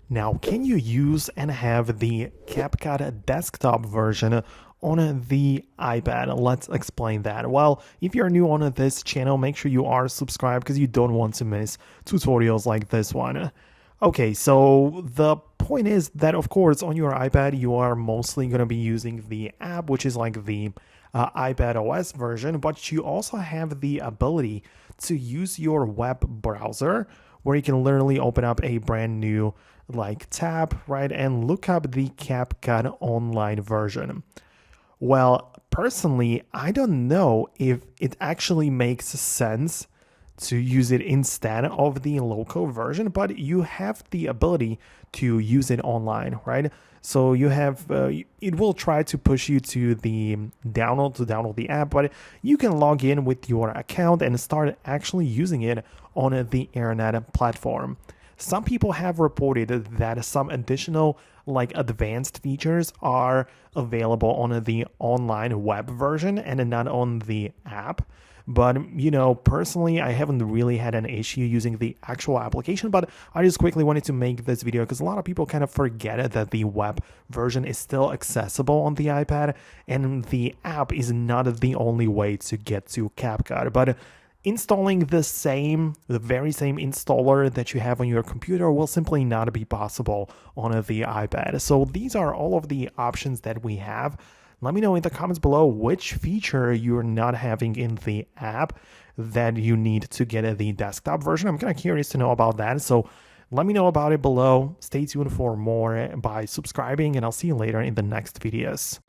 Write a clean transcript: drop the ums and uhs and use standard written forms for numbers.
Now, can you use and have the CapCut desktop version on the iPad? Let's explain that. Well, if you're new on this channel, make sure you are subscribed because you don't want to miss tutorials like this one. Okay, so the point is that, of course, on your iPad, you are mostly going to be using the app, which is like the iPad OS version, but you also have the ability to use your web browser where you can literally open up a brand new tab, right, and look up the CapCut online version. Well, personally, I don't know if it actually makes sense to use it instead of the local version, but you have the ability to use it online, right? So you have it will try to push you to the download the app, but you can log in with your account and start actually using it on the internet platform. Some people have reported that some additional advanced features are available on the online web version and not on the app. But personally, I haven't really had an issue using the actual application, but I just quickly wanted to make this video because a lot of people kind of forget that the web version is still accessible on the iPad and the app is not the only way to get to CapCut. But installing the very same installer that you have on your computer will simply not be possible on the iPad. So these are all of the options that we have. Let me know in the comments below which feature you're not having in the app that you need to get the desktop version. I'm kind of curious to know about that. So let me know about it below. Stay tuned for more by subscribing, and I'll see you later in the next videos.